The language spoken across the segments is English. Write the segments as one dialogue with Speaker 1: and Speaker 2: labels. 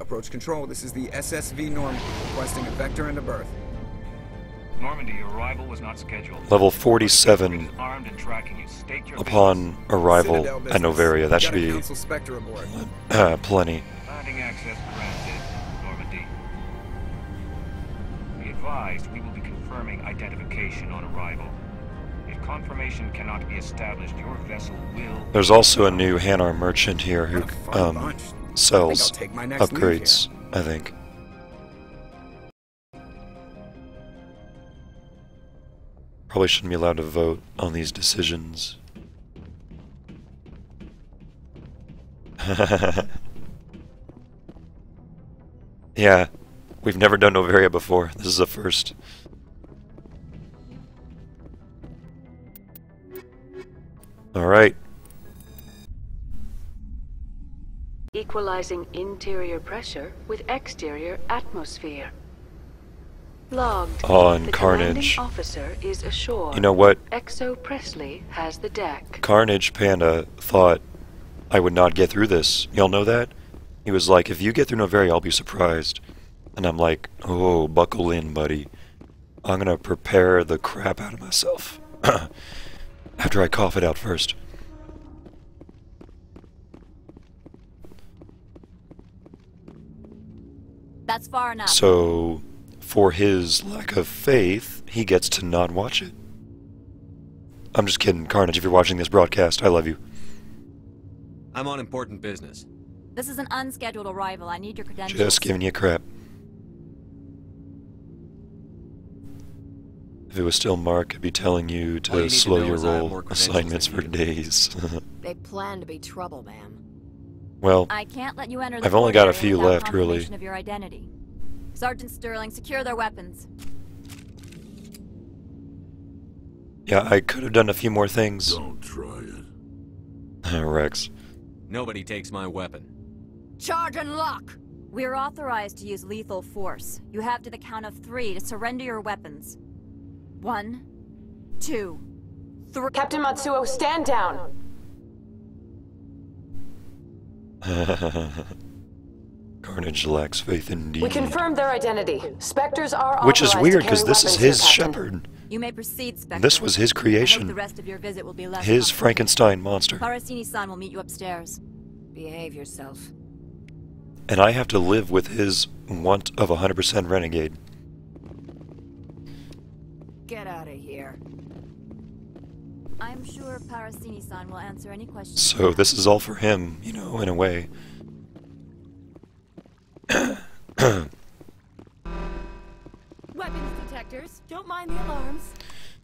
Speaker 1: Approach control, this is the SSV Norm, requesting a vector and a berth.
Speaker 2: Normandy, your arrival was not scheduled.
Speaker 3: Level 47
Speaker 2: armed and tracking you. State your
Speaker 3: upon arrival
Speaker 1: Citadel
Speaker 3: at
Speaker 1: business.
Speaker 3: Noveria. That should
Speaker 1: Got a
Speaker 3: be
Speaker 1: Council Spectre aboard.
Speaker 3: plenty.
Speaker 2: landing access granted, Normandy. Be advised, we will be confirming identification on arrival. If confirmation cannot be established, your vessel will...
Speaker 3: There's also a new Hanar merchant here who
Speaker 1: What a fun bunch.
Speaker 3: sells
Speaker 1: I think I'll take my next move
Speaker 3: upgrades, I think. Probably shouldn't be allowed to vote on these decisions. Yeah, we've never done Noveria before. This is a first. Alright.
Speaker 4: Equalizing interior pressure with exterior atmosphere. Logged.
Speaker 3: On
Speaker 4: The
Speaker 3: Carnage.
Speaker 4: commanding officer is ashore.
Speaker 3: You know what?
Speaker 4: Exo Presley has the deck.
Speaker 3: Carnagepanda thought I would not get through this. Y'all know that? He was like, if you get through Noveria, I'll be surprised. And I'm like, oh, buckle in, buddy. I'm gonna prepare the crap out of myself. After I cough it out first.
Speaker 5: That's far enough.
Speaker 3: So, for his lack of faith, he gets to not watch it. I'm just kidding, Carnage, if you're watching this broadcast, I love you.
Speaker 6: I'm on important business.
Speaker 5: This is an unscheduled arrival. I need your credentials.
Speaker 3: Just giving you crap. If it was still Mark, I'd be telling you
Speaker 6: All you
Speaker 3: to
Speaker 6: need to
Speaker 3: slow
Speaker 6: know
Speaker 3: your
Speaker 6: is I have
Speaker 3: roll
Speaker 6: more credentials
Speaker 3: assignments
Speaker 6: than
Speaker 3: for
Speaker 6: you.
Speaker 3: days.
Speaker 7: They plan to be trouble, ma'am.
Speaker 3: Well,
Speaker 5: I can't let you enter the
Speaker 3: I've only
Speaker 5: port
Speaker 3: got a
Speaker 5: area
Speaker 3: few
Speaker 5: without
Speaker 3: left, really.
Speaker 5: confirmation of your identity. Sergeant Sterling, secure their weapons.
Speaker 3: yeah, I could have done a few more things.
Speaker 8: Don't try it.
Speaker 3: Rex.
Speaker 6: Nobody takes my weapon.
Speaker 7: Charge and lock!
Speaker 5: We're authorized to use lethal force. You have to the count of 3 to surrender your weapons. 1, 2, 3.
Speaker 9: Captain Matsuo, stand down!
Speaker 3: Carnage lacks faith indeed.
Speaker 9: We confirmed their identity. Spectres are
Speaker 3: Which is
Speaker 9: authorized
Speaker 3: weird,
Speaker 9: to
Speaker 3: because
Speaker 9: carry
Speaker 3: this is
Speaker 9: weapons here,
Speaker 3: his
Speaker 9: Captain.
Speaker 3: shepherd.
Speaker 5: You may proceed, Spectre.
Speaker 3: This was his
Speaker 5: I hope
Speaker 3: creation.
Speaker 5: the rest of your visit will be less
Speaker 3: His
Speaker 5: comfortable.
Speaker 3: Frankenstein monster.
Speaker 5: Parasini-san will meet you upstairs.
Speaker 7: Behave yourself.
Speaker 3: And I have to live with his want of 100% renegade.
Speaker 7: Get out of here.
Speaker 5: I'm sure Parasini-san will answer any questions.
Speaker 3: So this is all for him, you know, in a way.
Speaker 7: Weapons detectors, don't mind the alarms.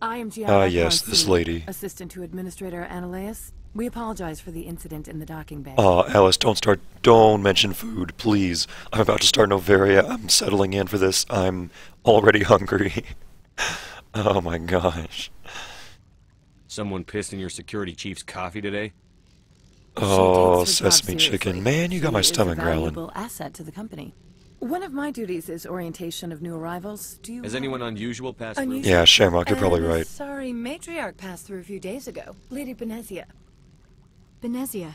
Speaker 7: I am Gianna
Speaker 3: yes, this
Speaker 7: Parsi,
Speaker 3: lady.
Speaker 7: Assistant to Administrator Analeus. We apologize for the incident in the docking bay.
Speaker 3: Alice, don't mention food, please. I'm about to start Noveria. I'm settling in for this. I'm already hungry. Oh my gosh.
Speaker 6: Someone pissed in your security chief's coffee today?
Speaker 3: Oh,
Speaker 7: She takes her job
Speaker 3: sesame chicken.
Speaker 7: seriously.
Speaker 3: Man, you got my
Speaker 7: She is
Speaker 3: stomach
Speaker 7: a
Speaker 3: growling.
Speaker 7: valuable asset to the company. One of my duties is orientation of new arrivals. Do you
Speaker 6: Has anyone unusual passed
Speaker 7: Unusual?
Speaker 6: through?
Speaker 3: Yeah, Shamrock, you're probably
Speaker 7: And
Speaker 3: right.
Speaker 7: Sorry, matriarch passed through a few days ago. Lady Benezia.
Speaker 5: Benezia.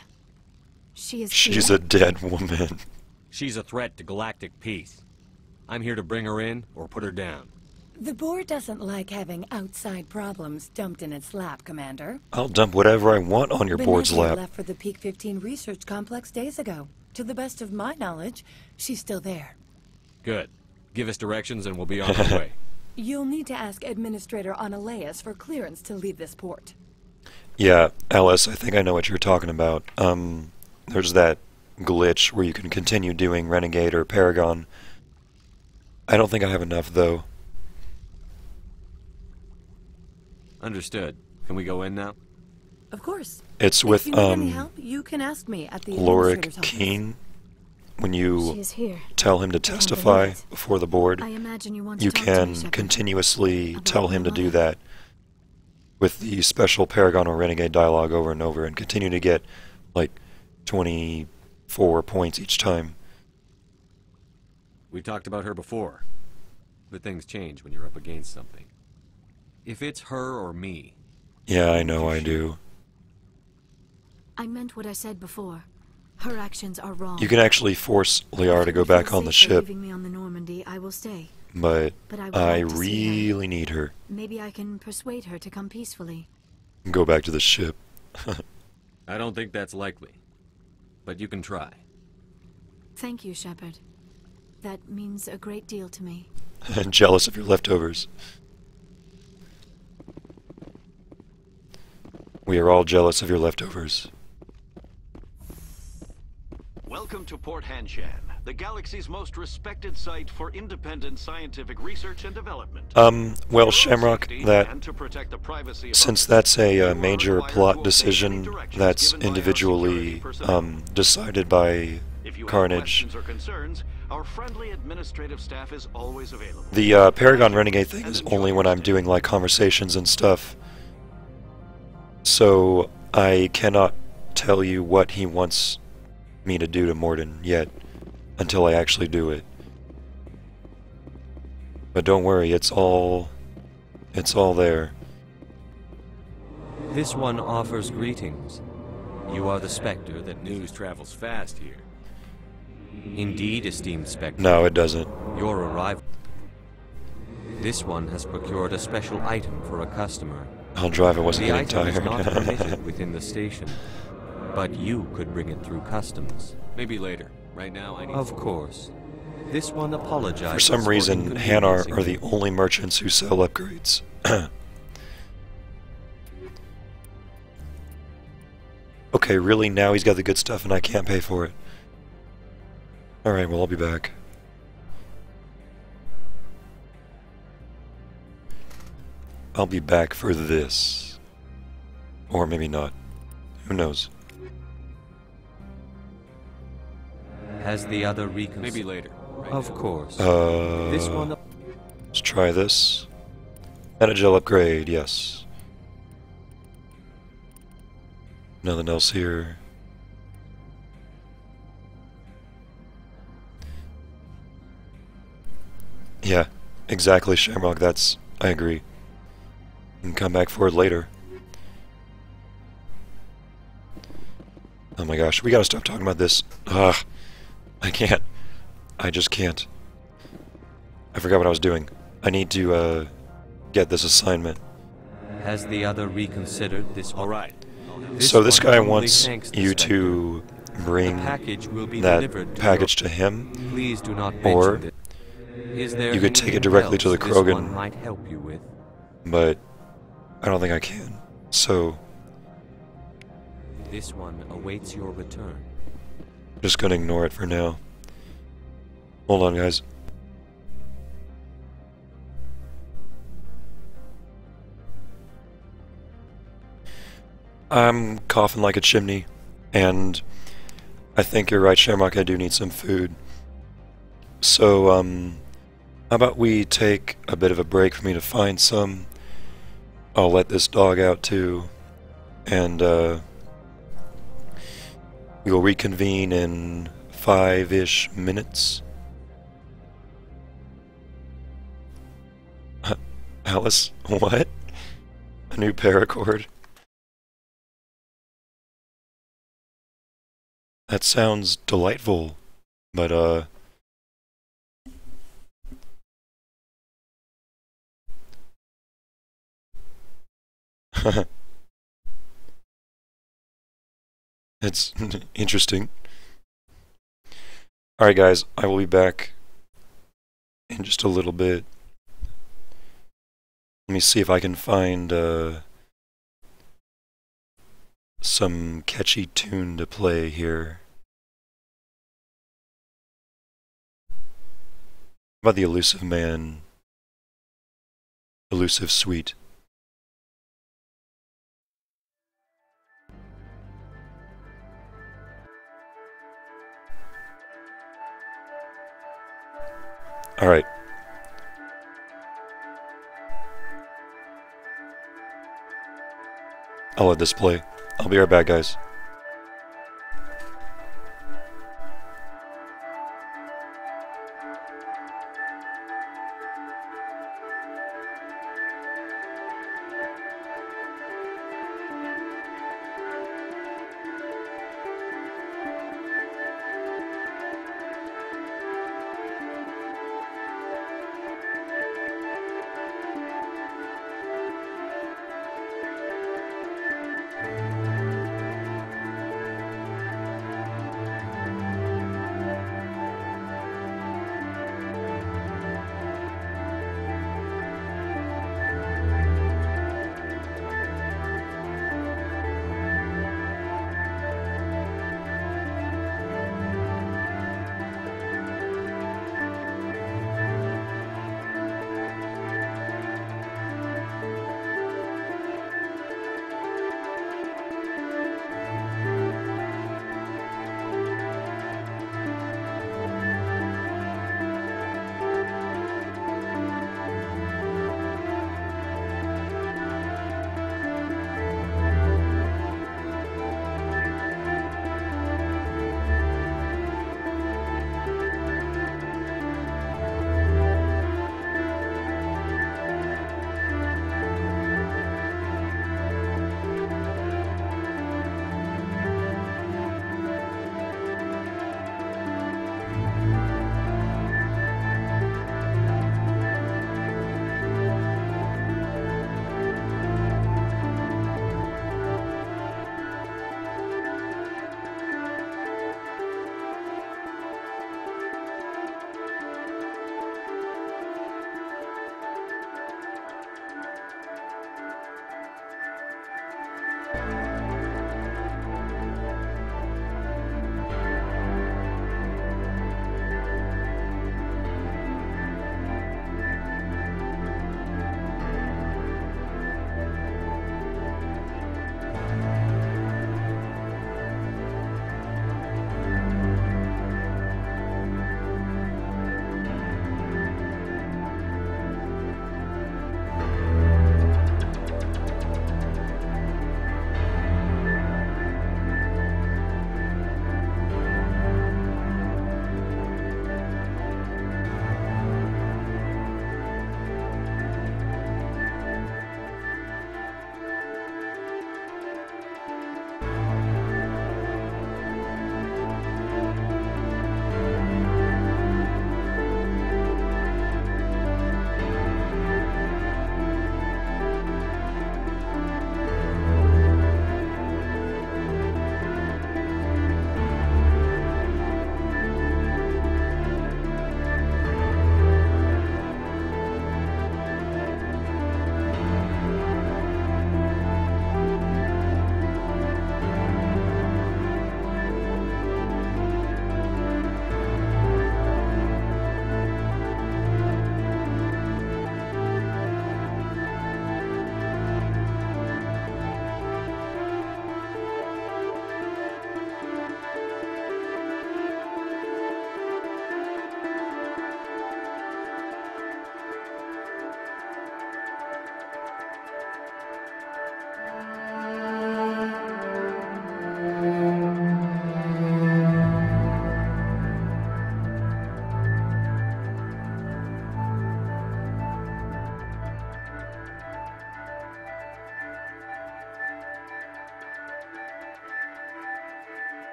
Speaker 5: She is
Speaker 3: She's
Speaker 5: here?
Speaker 3: a dead woman.
Speaker 6: She's a threat to galactic peace. I'm here to bring her in or put her down.
Speaker 7: The board doesn't like having outside problems dumped in its lap, Commander.
Speaker 3: I'll dump whatever I want on your board's
Speaker 7: Benezia
Speaker 3: lap.
Speaker 7: left for the Peak 15 research complex days ago. To the best of my knowledge, she's still there.
Speaker 6: Good. Give us directions and we'll be on our way.
Speaker 7: You'll need to ask Administrator Analeus for clearance to leave this port.
Speaker 3: Yeah, Alice, I think I know what you're talking about. There's that glitch where you can continue doing Renegade or Paragon. I don't think I have enough, though.
Speaker 6: Understood. Can we go in now?
Speaker 7: Of course.
Speaker 3: It's with,
Speaker 7: if you need any help, you can ask me at the
Speaker 3: Lorik
Speaker 7: Administrator's office.
Speaker 3: Keen. When
Speaker 5: She
Speaker 3: you
Speaker 5: is here.
Speaker 3: tell him to testify before the board,
Speaker 5: I imagine you want to
Speaker 3: you
Speaker 5: talk to me,
Speaker 3: can
Speaker 5: Shepard.
Speaker 3: continuously
Speaker 5: About
Speaker 3: tell
Speaker 5: my
Speaker 3: him to do
Speaker 5: mother.
Speaker 3: that with the special Paragon or Renegade dialogue over and over and continue to get, like, 24 points each time.
Speaker 6: We talked about her before. But things change when you're up against something. If it's her or me...
Speaker 3: Yeah, I know I do.
Speaker 5: I meant what I said before. Her actions are wrong.
Speaker 3: You can actually force Liara to go back on the ship,
Speaker 5: Leaving me on the Normandy, I will stay.
Speaker 3: but
Speaker 5: I would
Speaker 3: I
Speaker 5: like to see her.
Speaker 3: really need her.
Speaker 5: Maybe I can persuade her to come peacefully.
Speaker 3: Go back to the ship.
Speaker 6: I don't think that's likely, but you can try.
Speaker 5: Thank you, Shepard. That means a great deal to me.
Speaker 3: And jealous of your leftovers. We are all jealous of your leftovers.
Speaker 10: Welcome to Port Hanshan, the galaxy's most respected site for independent scientific research and development.
Speaker 3: Well, Shamrock, that since that's a major plot decision that's individually decided by Carnage,
Speaker 10: our friendly administrative staff is always available.
Speaker 3: the Paragon Renegade thing is only when I'm doing like conversations and stuff. So I cannot tell you what he wants me to do to Morden yet until I actually do it. But don't worry, it's all there.
Speaker 6: This one offers greetings. You are the Spectre that
Speaker 10: News travels fast here.
Speaker 6: Indeed, esteemed Spectre.
Speaker 3: No, it doesn't.
Speaker 6: Your arrival. This one has procured a special item for a customer.
Speaker 3: I'll drive, I wasn't
Speaker 6: The
Speaker 3: getting
Speaker 6: item is not
Speaker 3: tired.
Speaker 6: permitted within the station, but you could bring it through customs.
Speaker 10: Maybe later. Right now, I need...
Speaker 6: Of course. This one apologizes
Speaker 3: For some reason, Hanar
Speaker 6: inconveniencing
Speaker 3: are the
Speaker 6: you.
Speaker 3: only merchants who sell upgrades. Okay, really? Now he's got the good stuff and I can't pay for it. Alright, well, I'll be back. I'll be back for this. Or maybe not. Who knows?
Speaker 6: Has the other reconsidered?
Speaker 10: Maybe later.
Speaker 6: Of course. This one.
Speaker 3: Let's try this. Metagel upgrade, yes. Nothing else here. Yeah, exactly, Shamrock, I agree. You can come back for it later. Oh my gosh, we gotta stop talking about this. Ugh, I can't. I just can't. I forgot what I was doing. I need to, get this assignment.
Speaker 6: Has the other reconsidered this?
Speaker 10: All right.
Speaker 3: So this
Speaker 6: one
Speaker 3: guy
Speaker 6: only
Speaker 3: wants
Speaker 6: thanks the
Speaker 3: you
Speaker 6: Spectre.
Speaker 3: to bring
Speaker 6: The package will be
Speaker 3: that
Speaker 6: delivered to
Speaker 3: package
Speaker 6: your...
Speaker 3: to him,
Speaker 6: Please do not
Speaker 3: or
Speaker 6: mention it. Is there
Speaker 3: you could take it
Speaker 6: anything
Speaker 3: directly to
Speaker 6: else
Speaker 3: the
Speaker 6: this
Speaker 3: Krogan.
Speaker 6: one might help you with?
Speaker 3: but I don't think I can. So,
Speaker 6: This one awaits your return.
Speaker 3: just gonna ignore it for now. Hold on, guys. I'm coughing like a chimney, and I think you're right, Shamrock, I do need some food. So, how about we take a bit of a break for me to find some? I'll let this dog out too, and we'll reconvene in 5-ish minutes. Alice, what? A new paracord? That sounds delightful, but it's interesting. Alright guys, I will be back in just a little bit. Let me see if I can find some catchy tune to play here. How about the Elusive Man? Elusive Suite. Alright. I'll let this play. I'll be right back, guys.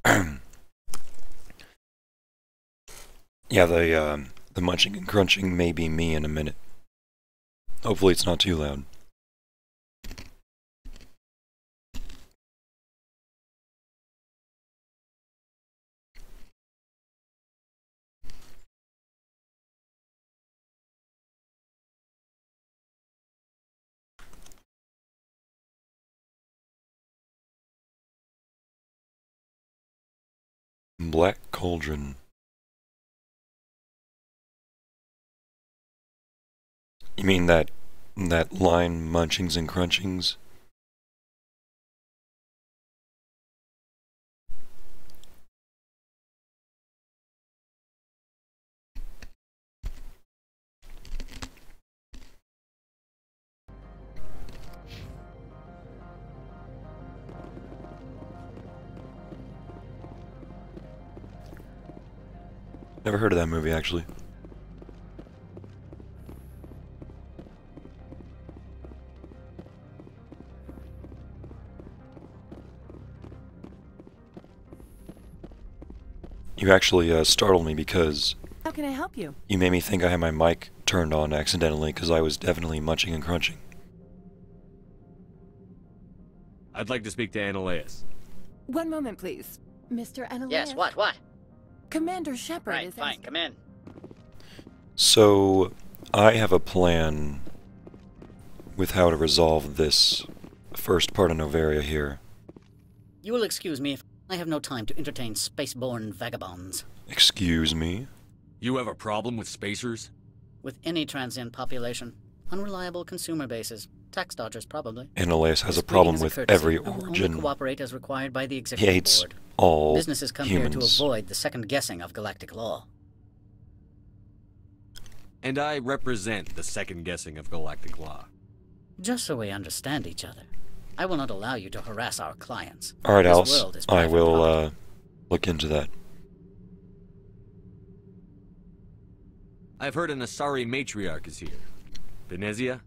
Speaker 3: Yeah, the munching and crunching may be me in a minute. Hopefully it's not too loud. Black Cauldron. You mean that line, munchings and crunchings? Never heard of that movie, actually. You actually startled me because...
Speaker 7: How can I help you?
Speaker 3: You made me think I had my mic turned on accidentally because I was definitely munching and crunching.
Speaker 6: I'd like to speak to Annaleus.
Speaker 7: One moment, please. Mr. Annaleus?
Speaker 11: Yes, what?
Speaker 7: Commander Shepard
Speaker 11: Right,
Speaker 7: is...
Speaker 11: fine, come in.
Speaker 3: So, I have a plan with how to resolve this first part of Noveria here.
Speaker 11: You will excuse me if I have no time to entertain spaceborne vagabonds.
Speaker 3: Excuse me?
Speaker 6: You have a problem with spacers?
Speaker 11: With any transient population. Unreliable consumer bases. Tax dodgers, probably.
Speaker 3: Annaleus has
Speaker 11: This
Speaker 3: a problem
Speaker 11: greeting is
Speaker 3: with
Speaker 11: courtesy.
Speaker 3: every
Speaker 11: I will
Speaker 3: origin.
Speaker 11: only cooperate as required by the
Speaker 3: He
Speaker 11: executive
Speaker 3: hates
Speaker 11: board.
Speaker 3: all
Speaker 11: Businesses come
Speaker 3: humans.
Speaker 11: here to avoid the second guessing of galactic law.
Speaker 6: And I represent the second guessing of galactic law.
Speaker 11: Just so we understand each other, I will not allow you to harass our clients.
Speaker 3: Alright,
Speaker 11: This
Speaker 3: Alice.
Speaker 11: world is
Speaker 3: I
Speaker 11: private
Speaker 3: will
Speaker 11: property.
Speaker 3: look into that.
Speaker 6: I've heard an Asari matriarch is here. Venezia?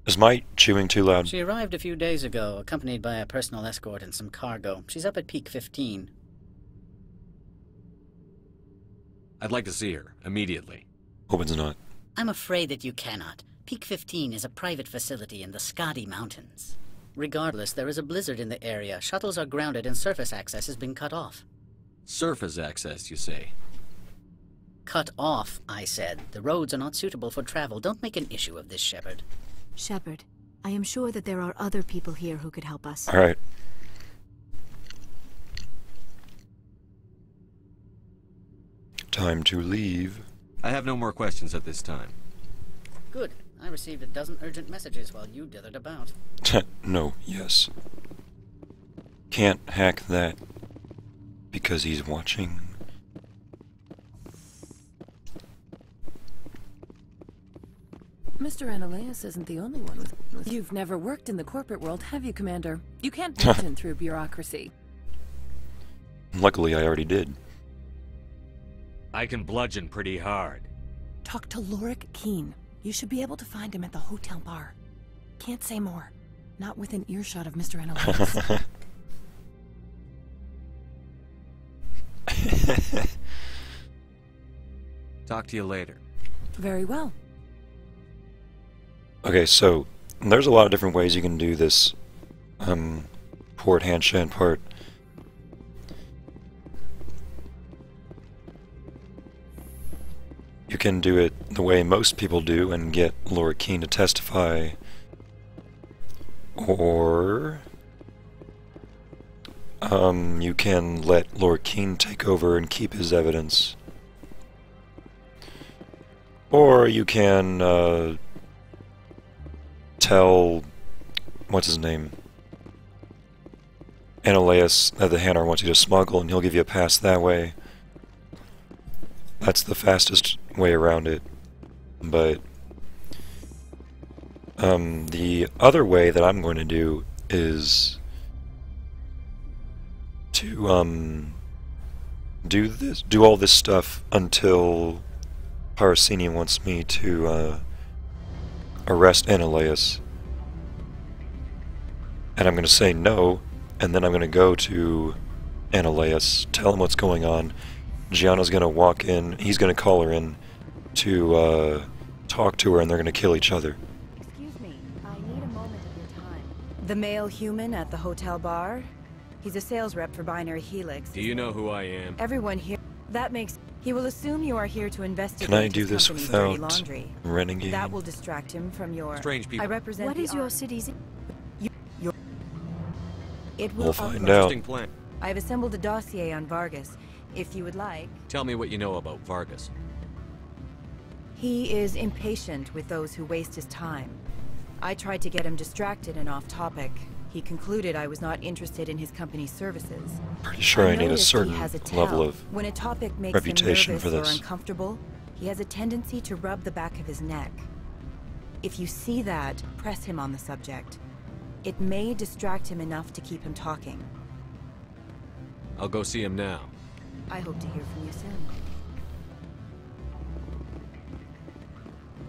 Speaker 3: Is my chewing too loud?
Speaker 11: She arrived a few days ago, accompanied by a personal escort and some cargo. She's up at Peak 15.
Speaker 6: I'd like to see her, immediately.
Speaker 3: Hope it's not.
Speaker 11: I'm afraid that you cannot. Peak 15 is a private facility in the Skadi Mountains. Regardless, there is a blizzard in the area. Shuttles are grounded and surface access has been cut off.
Speaker 6: Surface access, you say?
Speaker 11: Cut off, I said. The roads are not suitable for travel. Don't make an issue of this, Shepard.
Speaker 12: Shepard, I am sure that there are other people here who could help us.
Speaker 3: Alright. Time to leave.
Speaker 6: I have no more questions at this time.
Speaker 11: Good. I received a dozen urgent messages while you dithered about.
Speaker 3: No, yes. Can't hack that because he's watching.
Speaker 7: Mr. Annaleus isn't the only one with... You've never worked in the corporate world, have you, Commander? You can't bludgeon through bureaucracy.
Speaker 3: Luckily, I already did.
Speaker 6: I can bludgeon pretty hard.
Speaker 7: Talk to Lorik Keen. You should be able to find him at the hotel bar. Can't say more. Not within earshot of Mr. Annaleus.
Speaker 6: Talk to you later.
Speaker 7: Very well.
Speaker 3: Okay, so there's a lot of different ways you can do this Port Hanshan part. You can do it the way most people do and get Laura Keene to testify, or you can let Laura Keene take over and keep his evidence, or you can tell, what's his name, Annaleus that the Hanar wants you to smuggle and he'll give you a pass that way. That's the fastest way around it. But the other way that I'm going to do is to do all this stuff until Parasini wants me to arrest Annaleus. And I'm going to say no, and then I'm going to go to Ananias, tell him what's going on. Gianna's gonna walk in, he's gonna call her in to talk to her, and they're gonna kill each other.
Speaker 7: Excuse me, I need a moment of your time. The male human at the hotel bar? He's a sales rep for Binary Helix.
Speaker 6: Do you know who I am?
Speaker 7: Everyone here. That makes... He will assume you are here to investigate.
Speaker 3: Can I do this
Speaker 7: his company's dirty
Speaker 3: without
Speaker 7: laundry.
Speaker 3: renegade?
Speaker 7: That will distract him from your...
Speaker 6: Strange people.
Speaker 7: I represent
Speaker 12: What
Speaker 7: the
Speaker 12: is your
Speaker 7: army.
Speaker 12: city's...
Speaker 7: It will
Speaker 3: We'll find out.
Speaker 6: Interesting plan.
Speaker 7: I have assembled a dossier on Vargas. If you would like...
Speaker 6: Tell me what you know about Vargas.
Speaker 7: He is impatient with those who waste his time. I tried to get him distracted and off topic. He concluded I was not interested in his company's services.
Speaker 3: Pretty sure I need a
Speaker 7: noticed he
Speaker 3: certain
Speaker 7: has a
Speaker 3: level
Speaker 7: tell.
Speaker 3: of
Speaker 7: When a topic makes
Speaker 3: reputation
Speaker 7: him
Speaker 3: for
Speaker 7: nervous
Speaker 3: this.
Speaker 7: or uncomfortable, he has a tendency to rub the back of his neck. If you see that, press him on the subject. It may distract him enough to keep him talking.
Speaker 6: I'll go see him now.
Speaker 7: I hope to hear from you soon.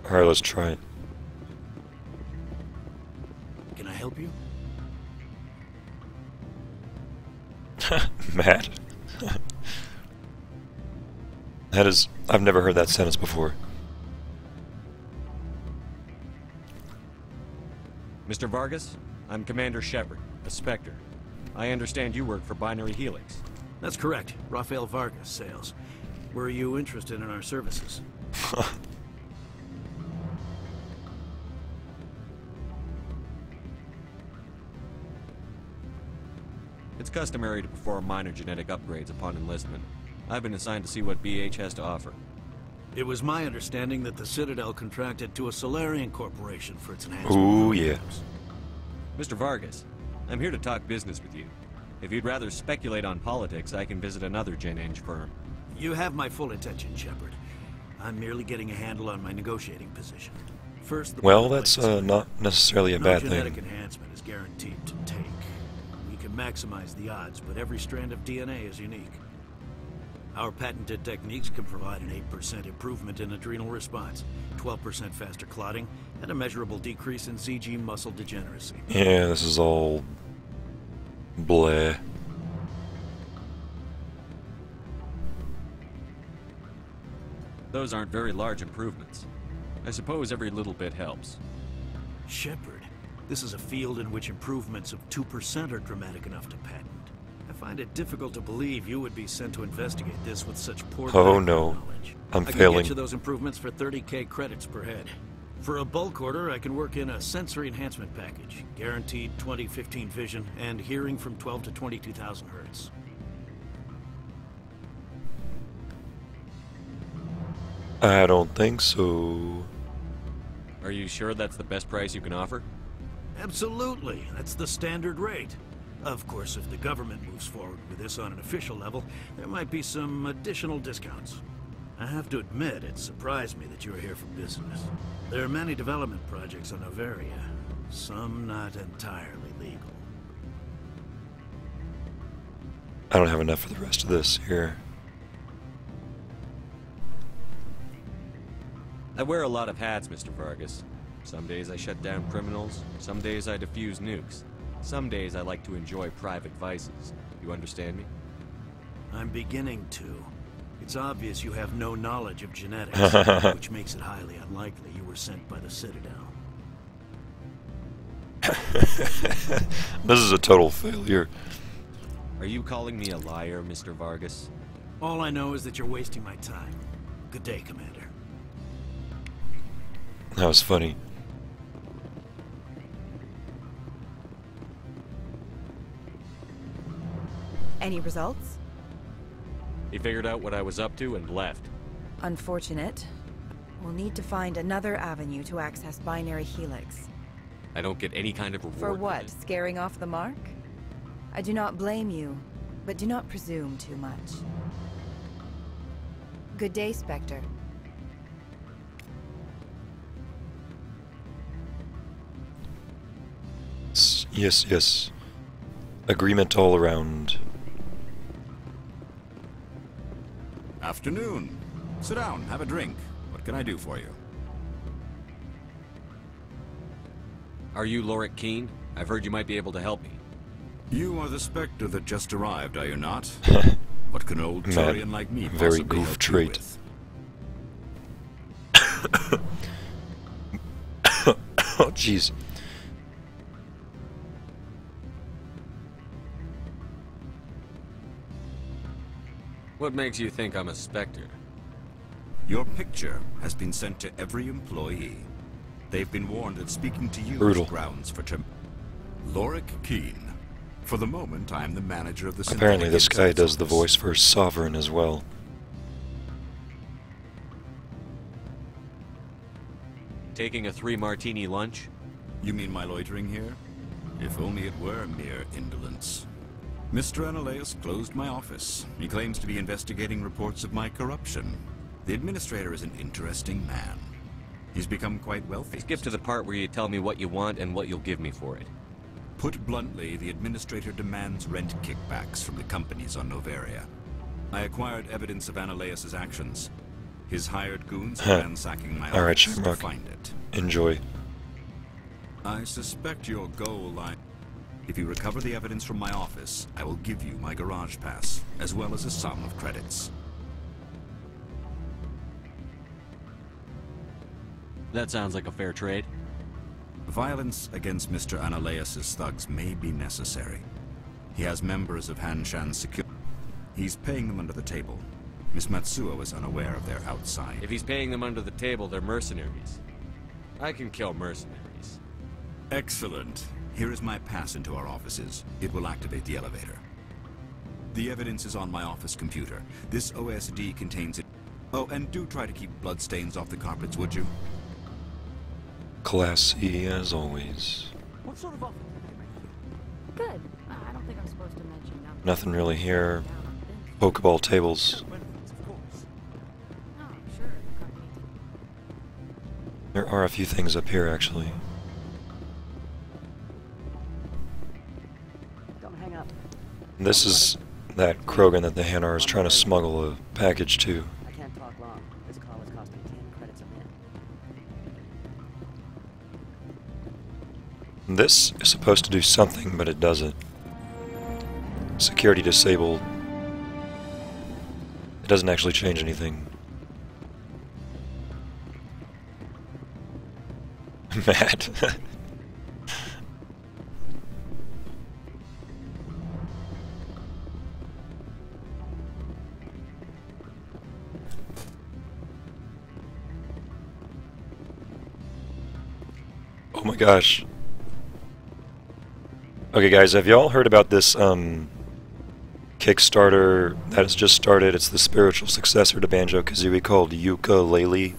Speaker 3: Alright, let's try it.
Speaker 8: Can I help you?
Speaker 3: Mad. That is... I've never heard that sentence before.
Speaker 6: Mr. Vargas, I'm Commander Shepard, a Spectre. I understand you work for Binary Helix.
Speaker 8: That's correct. Rafael Vargas, sales. Were you interested in our services?
Speaker 6: It's customary to perform minor genetic upgrades upon enlistment. I've been assigned to see what BH has to offer.
Speaker 8: It was my understanding that the Citadel contracted to a Solarian corporation for its enhancement.
Speaker 3: Ooh, yeah.
Speaker 6: Mr. Vargas, I'm here to talk business with you. If you'd rather speculate on politics, I can visit another Gen Eng firm.
Speaker 8: You have my full attention, Shepard. I'm merely getting a handle on my negotiating position. First, the
Speaker 3: Well, that's not necessarily a bad
Speaker 8: no genetic
Speaker 3: thing.
Speaker 8: enhancement is guaranteed to take. We can maximize the odds, but every strand of DNA is unique. Our patented techniques can provide an 8% improvement in adrenal response, 12% faster clotting, and a measurable decrease in CG muscle degeneracy.
Speaker 3: Yeah, this is all... bleh.
Speaker 6: Those aren't very large improvements. I suppose every little bit helps.
Speaker 8: Shepard, this is a field in which improvements of 2% are dramatic enough to patent. I find it difficult to believe you would be sent to investigate this with such poor
Speaker 3: Oh
Speaker 8: background
Speaker 3: no,
Speaker 8: knowledge.
Speaker 3: I'm
Speaker 8: I can
Speaker 3: failing.
Speaker 8: get you those improvements for 30k credits per head. For a bulk order, I can work in a sensory enhancement package, guaranteed 20/15 vision, and hearing from 12 to 22,000 hertz.
Speaker 3: I don't think so.
Speaker 6: Are you sure that's the best price you can offer?
Speaker 8: Absolutely, that's the standard rate. Of course, if the government moves forward with this on an official level, there might be some additional discounts. I have to admit, it surprised me that you are here for business. There are many development projects on Noveria, some not entirely legal.
Speaker 3: I don't have enough for the rest of this here.
Speaker 6: I wear a lot of hats, Mr. Vargas. Some days I shut down criminals, some days I defuse nukes. Some days I like to enjoy private vices. You understand me?
Speaker 8: I'm beginning to. It's obvious you have no knowledge of genetics, which makes it highly unlikely you were sent by the Citadel.
Speaker 3: This is a total failure.
Speaker 6: Are you calling me a liar, Mr. Vargas?
Speaker 8: All I know is that you're wasting my time. Good day, Commander.
Speaker 3: That was funny.
Speaker 7: Any results?
Speaker 6: He figured out what I was up to and left.
Speaker 7: Unfortunate. We'll need to find another avenue to access Binary Helix.
Speaker 6: I don't get any kind of reward.
Speaker 7: For what? Scaring off the mark? I do not blame you, but do not presume too much. Good day, Spectre.
Speaker 3: Yes, yes. Agreement all around.
Speaker 13: Afternoon. Sit down, have a drink. What can I do for you?
Speaker 6: Are you Lorik Keen? I've heard you might be able to help me.
Speaker 13: You are the Spectre that just arrived, are you not? What can an old Turian like me
Speaker 3: very
Speaker 13: possibly
Speaker 3: goof
Speaker 13: help
Speaker 3: trait.
Speaker 13: you with?
Speaker 3: Oh, jeez.
Speaker 6: What makes you think I'm a Spectre?
Speaker 13: Your picture has been sent to every employee. They've been warned that speaking to you
Speaker 3: Brutal.
Speaker 13: is grounds for Lorik Keene. For the moment, I am the manager of the
Speaker 3: Apparently this guy
Speaker 13: Synthetic
Speaker 3: does the
Speaker 13: Office.
Speaker 3: voice for Sovereign as well.
Speaker 6: Taking a 3-martini lunch?
Speaker 13: You mean my loitering here? If only it were mere indolence. Mr. Analaeus closed my office. He claims to be investigating reports of my corruption. The administrator is an interesting man. He's become quite wealthy.
Speaker 6: Skip to the part where you tell me what you want and what you'll give me for it.
Speaker 13: Put bluntly, the administrator demands rent kickbacks from the companies on Noveria. I acquired evidence of Analaeus' actions. His hired goons are ransacking my
Speaker 3: Alright,
Speaker 13: office to
Speaker 3: Shamrock.
Speaker 13: find it.
Speaker 3: Enjoy.
Speaker 13: I suspect your goal lies... If you recover the evidence from my office, I will give you my garage pass, as well as a sum of credits.
Speaker 6: That sounds like a fair trade.
Speaker 13: Violence against Mr. Analaeus' thugs may be necessary. He has members of Hanshan's security. He's paying them under the table. Miss Matsuo is unaware of their outside.
Speaker 6: If he's paying them under the table, they're mercenaries. I can kill mercenaries.
Speaker 13: Excellent. Here is my pass into our offices. It will activate the elevator. The evidence is on my office computer. This OSD contains it. Oh, and do try to keep bloodstains off the carpets, would you?
Speaker 3: Classy as always.
Speaker 5: What sort of offer? Good. I don't think I'm supposed to mention that.
Speaker 3: Nothing really here. Pokeball tables.
Speaker 5: Oh, sure.
Speaker 3: There are a few things up here, actually.
Speaker 14: Don't hang up.
Speaker 3: This is that Krogan that the Hanar is trying to smuggle a package to.
Speaker 14: I can't talk long. This call is costing 10 credits a minute.
Speaker 3: This is supposed to do something, but it doesn't. Security disabled. It doesn't actually change anything. Mad. Oh my gosh. Okay guys, have y'all heard about this Kickstarter that has just started? It's the spiritual successor to Banjo-Kazooie called Yooka-Laylee.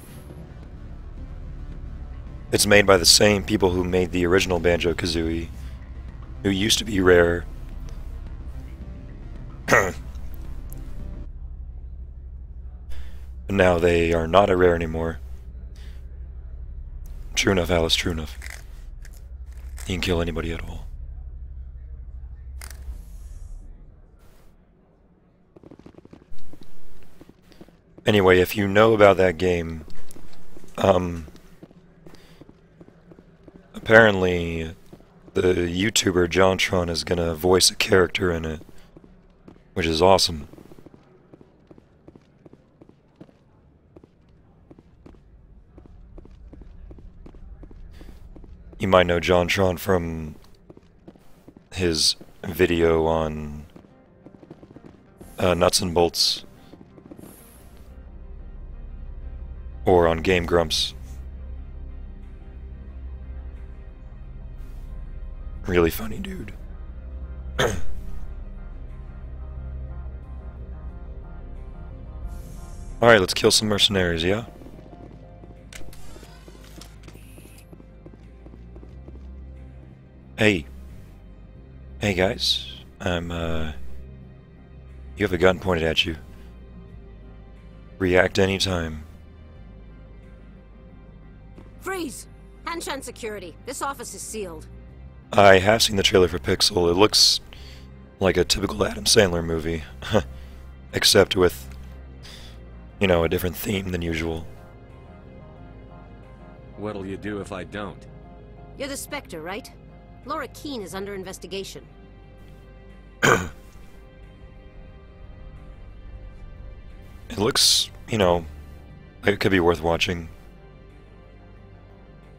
Speaker 3: It's made by the same people who made the original Banjo-Kazooie, who used to be rare. And now they are not a rare anymore. True enough, Alice, true enough. You can kill anybody at all. Anyway, if you know about that game, apparently the YouTuber JonTron is gonna voice a character in it, which is awesome. You might know JonTron from his video on Nuts and Bolts, or on Game Grumps. Really funny dude. Alright, let's kill some mercenaries, yeah? Hey. Hey guys. You have a gun pointed at you. React anytime.
Speaker 15: Freeze! Hanshan security. This office is sealed.
Speaker 3: I have seen the trailer for Pixel. It looks like a typical Adam Sandler movie. Except with, you know, a different theme than usual.
Speaker 6: What'll you do if I don't?
Speaker 15: You're the Spectre, right? Laura Keene is under investigation.
Speaker 3: It looks, you know, like it could be worth watching.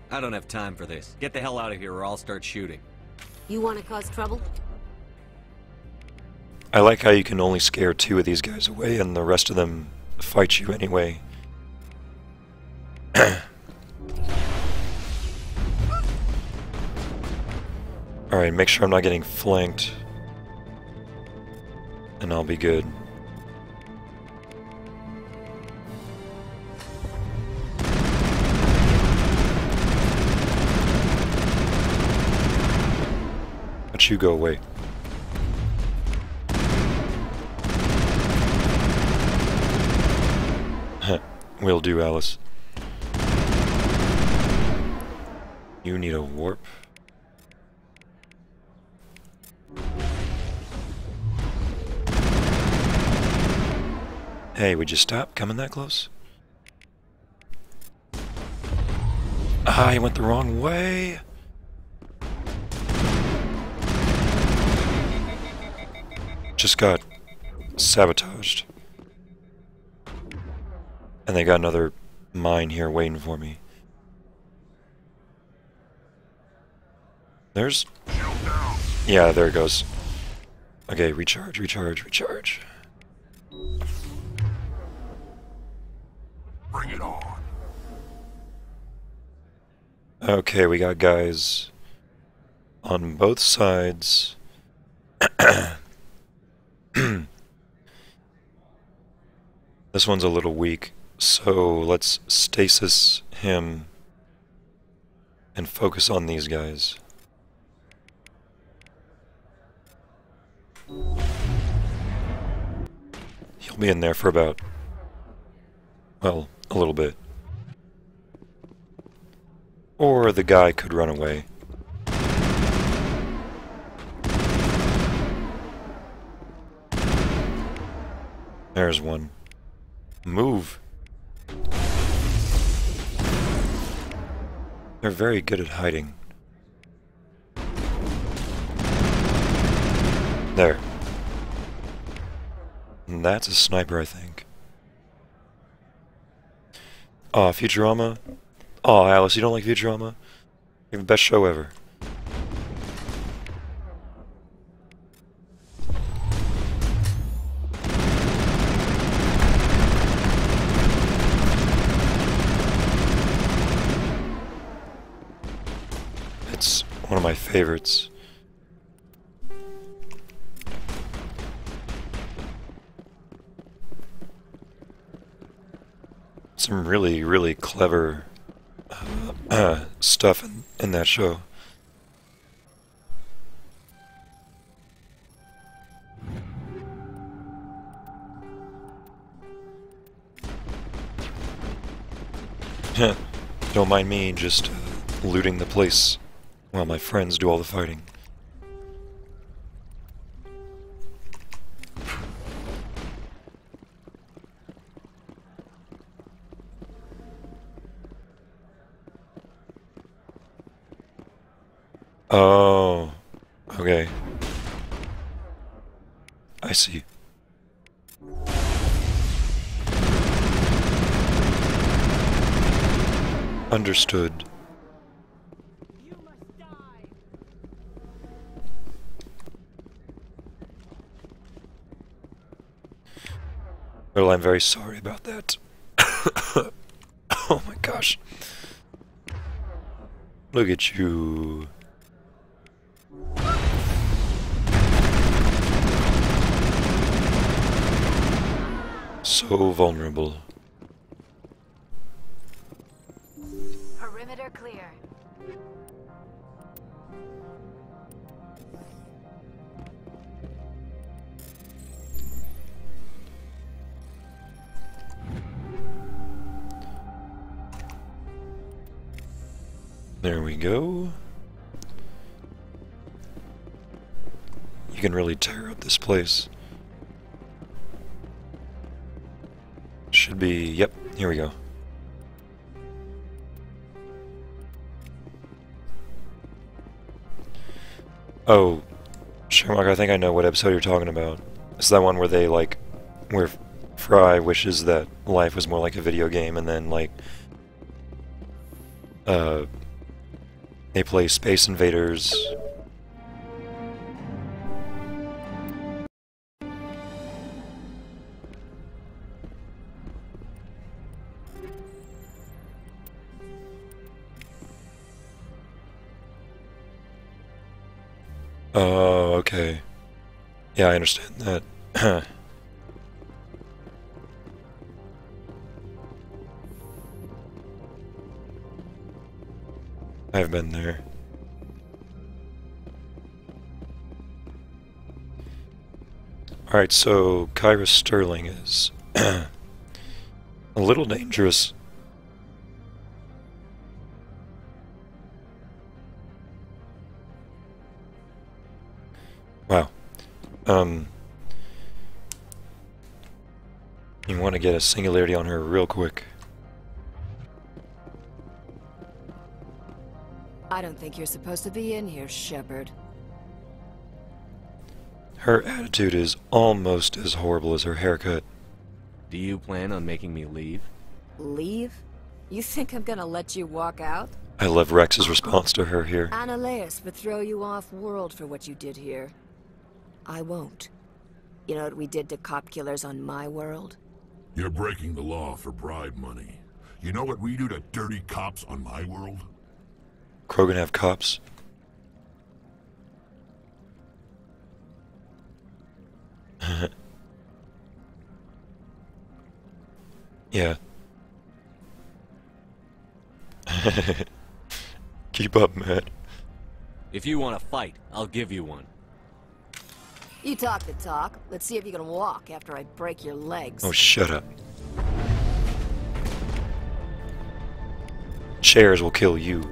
Speaker 6: I don't have time for this. Get the hell out of here or I'll start shooting.
Speaker 15: You want to cause trouble?
Speaker 3: I like how you can only scare 2 of these guys away and the rest of them fight you anyway. Alright, make sure I'm not getting flanked. And I'll be good. But you go away. Will do, Alice. You need a warp. Hey, would you stop coming that close? Ah, he went the wrong way. Just got sabotaged. And they got another mine here waiting for me. There's... Yeah, there it goes. Okay, recharge, recharge, recharge.
Speaker 16: Bring it on.
Speaker 3: Okay, we got guys on both sides. This one's a little weak, so let's stasis him and focus on these guys. He'll be in there for about, well, a little bit. Or the guy could run away. There's one. Move. They're very good at hiding. There. And that's a sniper, I think. Aw, Futurama? Aw, Alice, you don't like Futurama? You have the best show ever. It's one of my favorites. Some really, really clever stuff in that show. Don't mind me just looting the place while my friends do all the fighting. Oh, okay. I see. Understood. Well, I'm very sorry about that. Oh my gosh. Look at you. So vulnerable.
Speaker 5: Perimeter clear.
Speaker 3: There we go. You can really tear up this place. Should be, yep, here we go. Oh, Sherlock, I think I know what episode you're talking about. It's that one where they, like, where Fry wishes that life was more like a video game, and then, like, they play Space Invaders. Oh, okay. Yeah, I understand that. I've been there. Alright, so Kyra Sterling is a little dangerous. Wow. You want to get a singularity on her real quick.
Speaker 16: I don't think you're supposed to be in here, Shepard.
Speaker 3: Her attitude is almost as horrible as her haircut.
Speaker 6: Do you plan on making me leave?
Speaker 16: Leave? You think I'm gonna let you walk out?
Speaker 3: I love Rex's response to her here.
Speaker 16: Annaleus would throw you off-world for what you did here. I won't. You know what we did to cop killers on my world?
Speaker 17: You're breaking the law for bribe money. You know what we do to dirty cops on my world?
Speaker 3: Krogan have cops? Yeah. Keep up, Matt.
Speaker 6: If you want to fight, I'll give you one.
Speaker 16: You talk the talk. Let's see if you can walk after I break your legs.
Speaker 3: Oh, shut up. Chairs will kill you.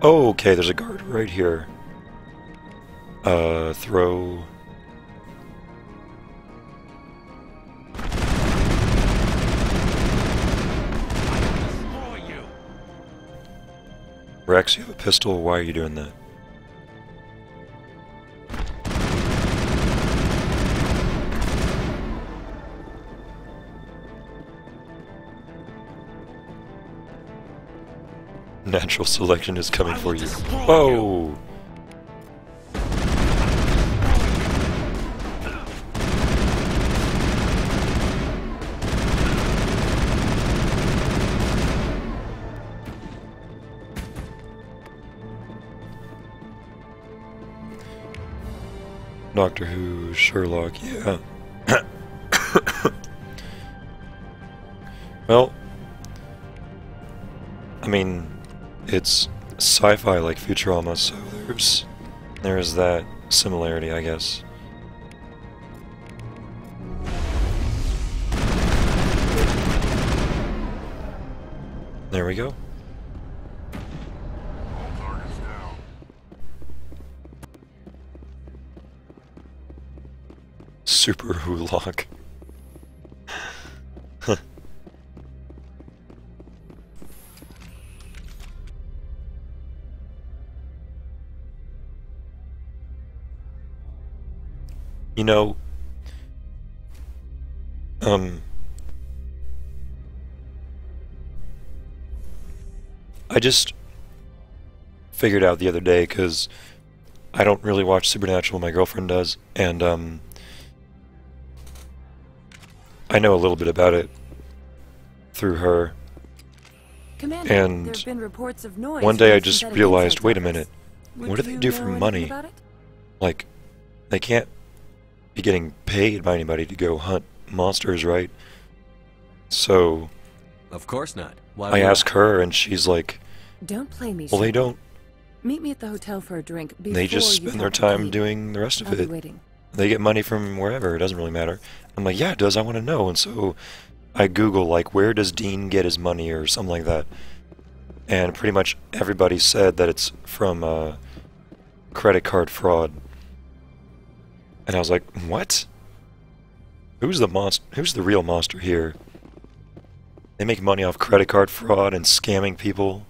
Speaker 3: Oh, okay, there's a guard right here. Throw... Rex, you have a pistol. Why are you doing that? Natural selection is coming for you. Whoa! Doctor Who, Sherlock, yeah. Well, I mean, it's sci-fi like Futurama, so there's that similarity, I guess. There we go. Super Hulock. You know, I just figured out the other day, because I don't really watch Supernatural, my girlfriend does, and I know a little bit about it through her.
Speaker 7: Commander,
Speaker 3: and
Speaker 7: there have been reports of noise
Speaker 3: one day I
Speaker 7: from
Speaker 3: just
Speaker 7: synthetic
Speaker 3: realized,
Speaker 7: insect
Speaker 3: wait a
Speaker 7: office.
Speaker 3: minute,
Speaker 7: Would
Speaker 3: what do they
Speaker 7: you
Speaker 3: do
Speaker 7: know
Speaker 3: for
Speaker 7: anything
Speaker 3: money?
Speaker 7: about it?
Speaker 3: Like, they can't be getting paid by anybody to go hunt monsters, right? So...
Speaker 6: Of course not. Why
Speaker 3: I ask her, and she's like,
Speaker 7: Don't play me,
Speaker 3: well, they
Speaker 7: Shepard.
Speaker 3: don't.
Speaker 7: Meet me at the hotel for a drink before
Speaker 3: They just
Speaker 7: you
Speaker 3: spend their
Speaker 7: talk to
Speaker 3: time
Speaker 7: Pete.
Speaker 3: doing the rest of
Speaker 7: I'll be
Speaker 3: it.
Speaker 7: waiting.
Speaker 3: They get money from wherever, it doesn't really matter. I'm like, yeah, it does, I want to know. And so I Google, like, where does Dean get his money or something like that. And pretty much everybody said that it's from credit card fraud. And I was like, what? Who's the real monster here? They make money off credit card fraud and scamming people.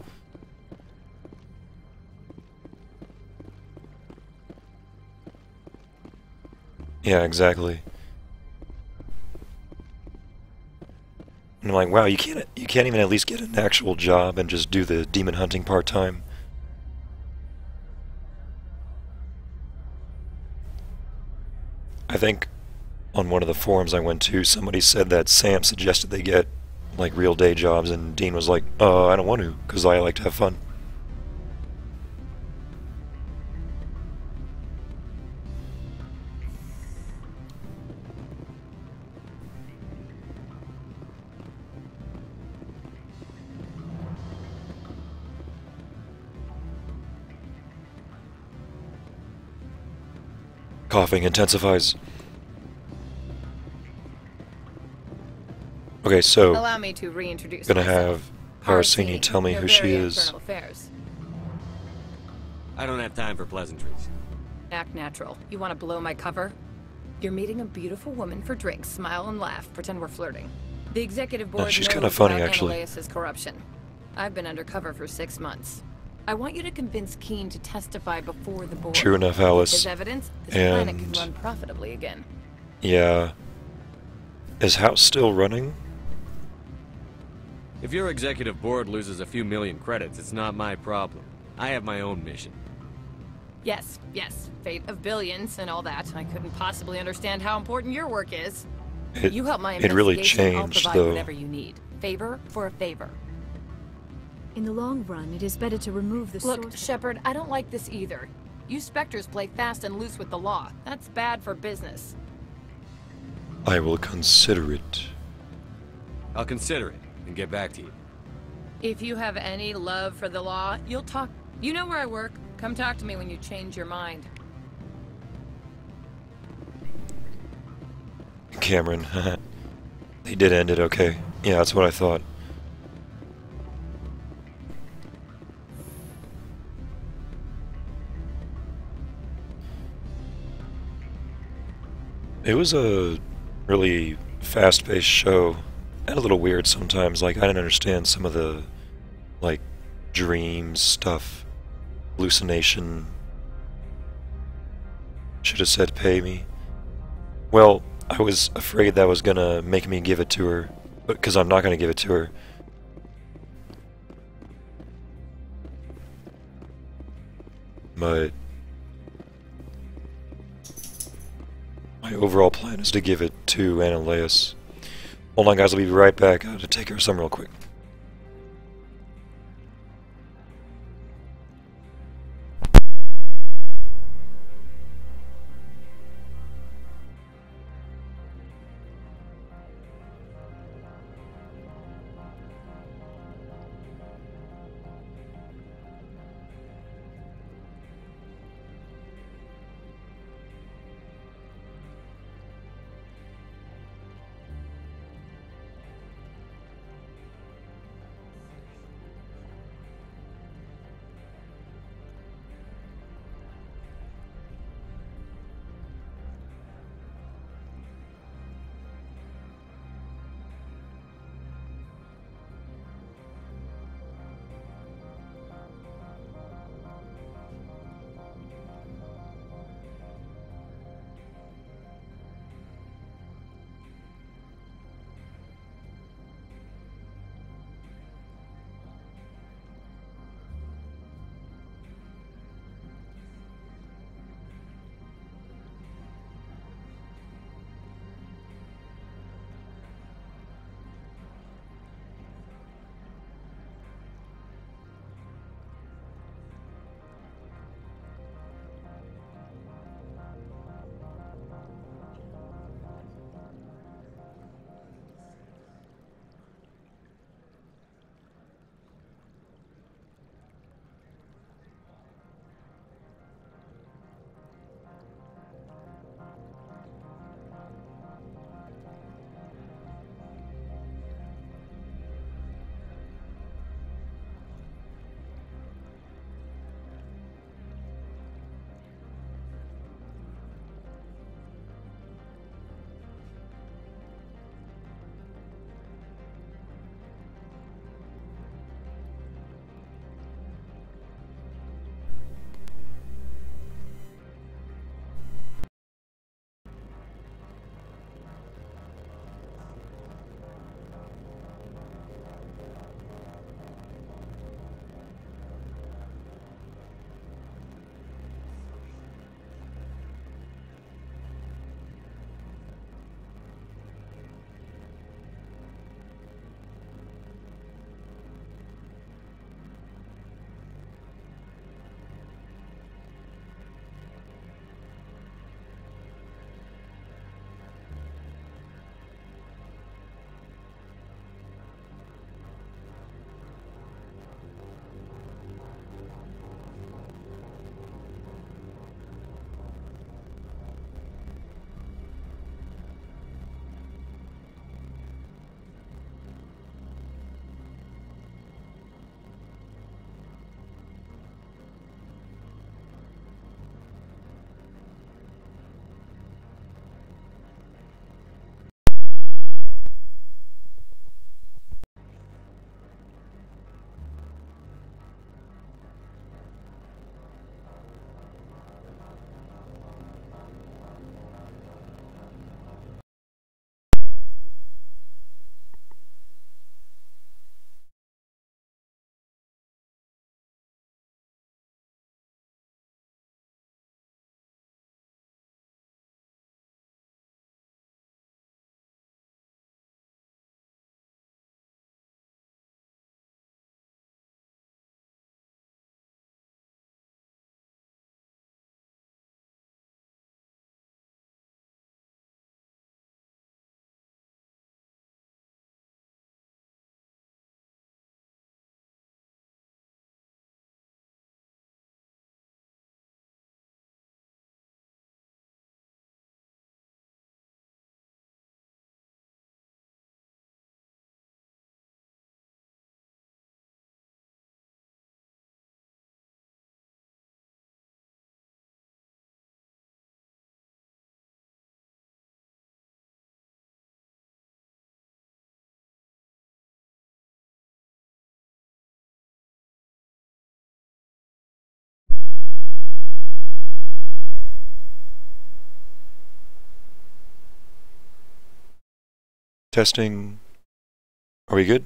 Speaker 3: Yeah, exactly. And I'm like, wow, you can't even at least get an actual job and just do the demon hunting part-time. I think on one of the forums I went to, somebody said that Sam suggested they get like real day jobs, and Dean was like, I don't want to, because I like to have fun. Coughing intensifies. Okay, so
Speaker 7: allow me to reintroduce
Speaker 3: gonna
Speaker 7: myself.
Speaker 3: have Arsini tell me who she is.
Speaker 6: I don't have time for pleasantries.
Speaker 16: Act natural. You want to blow my cover? You're meeting a beautiful woman for drinks. Smile and laugh. Pretend we're flirting. The executive board
Speaker 3: she's
Speaker 16: knows
Speaker 3: kind of funny,
Speaker 16: about
Speaker 3: actually.
Speaker 16: Ananias' corruption. I've been undercover for 6 months. I want you to convince Keene to testify before the board.
Speaker 3: True enough, Alice.
Speaker 16: With his evidence, this planet can run profitably again.
Speaker 3: Yeah. Is House still running?
Speaker 6: If your executive board loses a few million credits, it's not my problem. I have my own mission.
Speaker 16: Yes, yes. Fate of billions and all that. I couldn't possibly understand how important your work is. You help my
Speaker 3: it really
Speaker 16: investigation, I'll
Speaker 3: changed,
Speaker 16: provide
Speaker 3: though.
Speaker 16: whatever you need. Favor for a favor.
Speaker 12: In the long run, it is better to remove the
Speaker 16: Look,
Speaker 12: source.
Speaker 16: Shepard, I don't like this either. You Spectres play fast and loose with the law. That's bad for business.
Speaker 3: I will consider it.
Speaker 6: I'll consider it and get back to you.
Speaker 16: If you have any love for the law, you'll talk. You know where I work. Come talk to me when you change your mind.
Speaker 3: Cameron, they did end it okay. Yeah, that's what I thought. It was a really fast-paced show, and a little weird sometimes. Like, I didn't understand some of the, like, dream stuff, hallucination. Should have said pay me. Well, I was afraid that was gonna make me give it to her, because I'm not gonna give it to her. But my overall plan is to give it to Ananias. Hold on, guys, I'll be right back. I have to take care of something real quick. Testing. Are we good?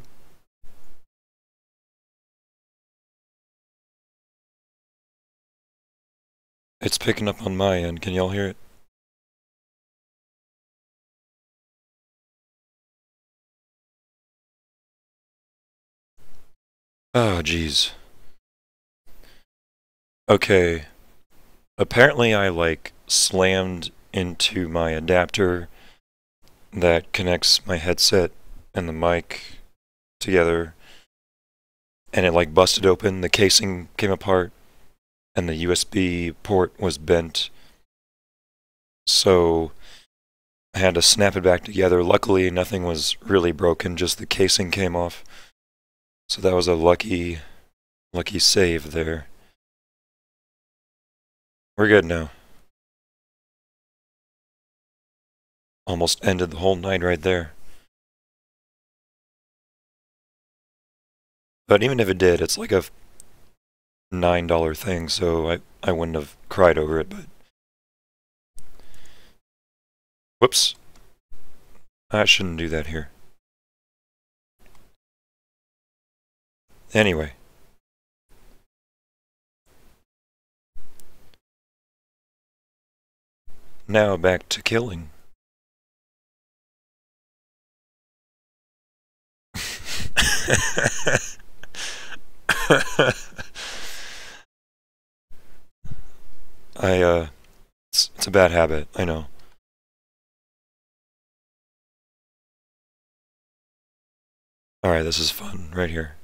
Speaker 3: It's picking up on my end. Can y'all hear it? Oh, jeez. Okay. Apparently I, like, slammed into my adapter that connects my headset and the mic together, and it, like, busted open. The casing came apart, and the USB port was bent. So I had to snap it back together. Luckily, nothing was really broken, just the casing came off. So that was a lucky save there. We're good now. Almost ended the whole night right there. But even if it did, it's like a $9 thing, so I wouldn't have cried over it, but... Whoops. I shouldn't do that here. Anyway. Now back to killing. It's a bad habit, I know. Alright, this is fun, right here.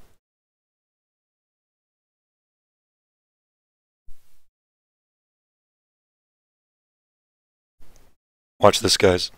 Speaker 3: Watch this, guys.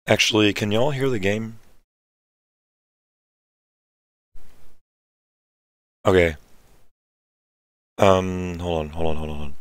Speaker 3: Actually, can y'all hear the game? Okay. Hold on.